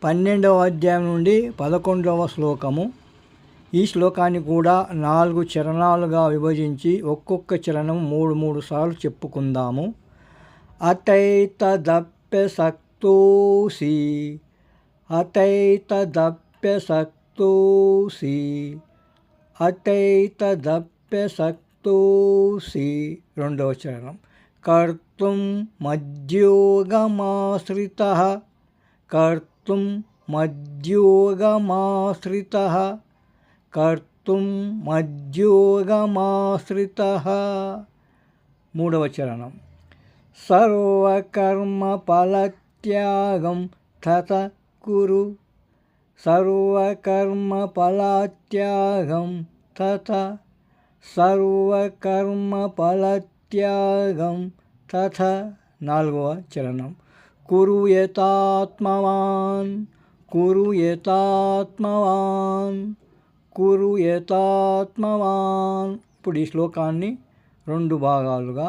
12వ అధ్యాయం నుండి 11వ శ్లోకము. ఈ శ్లోకాన్ని కూడా 4 చరణాలుగా విభజించి ఒక్కొక్క చరణం 3 సార్లు చెప్పుకుందాము. అతైతదప్యసక్తోసి అతైతదప్యసక్తోసి అతైతదప్యసక్తోసి. రెండవ చరణం. కర్తుం మద్యోగమాశ్రితః కర్తుం మద్యోగమాశ్రితః కర్తుం మద్యోగమాశ్రితః. మూడవ చరణం. సర్వకర్మఫలత్యాగం తత కురు సర్వకర్మఫలత్యాగం తత సర్వకర్మఫలత్యాగం తత. నాలుగవ చరణం. కురు యతాత్మవాన్ కురు యతాత్మవాన్ కురు యతాత్మవాన్. ఇప్పుడు ఈ శ్లోకాన్ని 2 భాగాలుగా,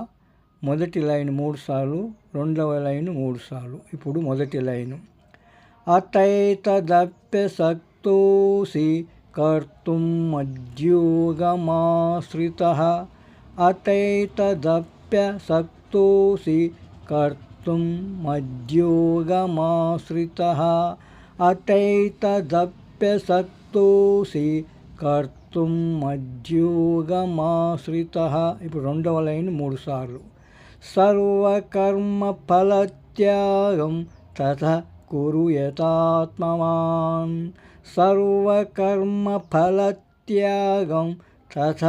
మొదటి లైన్ 3 సార్లు, రెండవ లైన్ 3 సార్లు. ఇప్పుడు మొదటి లైను. అతైతదప్యసక్తోసి కర్తుం మద్యోగమాశ్రితః అతైతదప్యసక్తోసి కర్తుం మద్యోగమాశ్రితః అతైతదప్యసక్తోసి కర్తుం మద్యోగమాశ్రితః. ఇప్పుడు రెండవ లైన్ 3 సార్లు. సర్వకర్మఫలత్యాగం తత కురు యతాత్మవాన్ సర్వకర్మఫలత్యాగం తత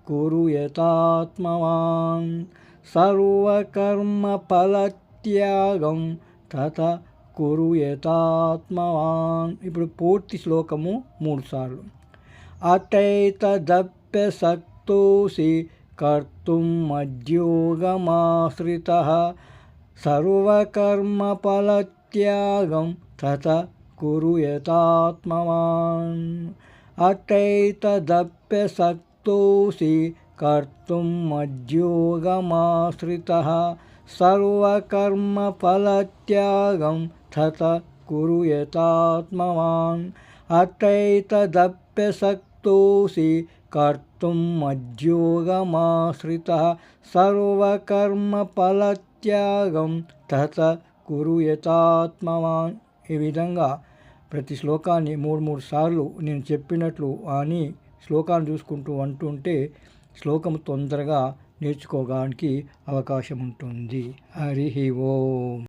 కురు యతాత్మవాన్ సర్వకర్మఫలత్యాగం తత కురు యతాత్మవాన్. ఇప్పుడు పూర్తి శ్లోకము 3 సార్లు. అతైతదప్యసక్తోసి కర్తుం మద్యోగమాశ్రితః సర్వకర్మఫలత్యాగం తత కురు యతాత్మవాన్ అతైతదప్యసక్తోసి కర్తుం మద్యోగమాశ్రితః సర్వకర్మఫలత్యాగం తత కురు యతాత్మవాన్ అతైతదప్యసక్తోసి కర్తుం మద్యోగమాశ్రితః సర్వకర్మఫలత్యాగం తత కురు యతాత్మవాన్. ఈ విధంగా ప్రతి శ్లోకాన్ని 3 సార్లు నేను చెప్పినట్లు అని శ్లోకాన్ని చూసుకుంటూ అంటుంటే శ్లోకం తొందరగా నేర్చుకోవడానికి అవకాశం ఉంటుంది. హరి ఓం.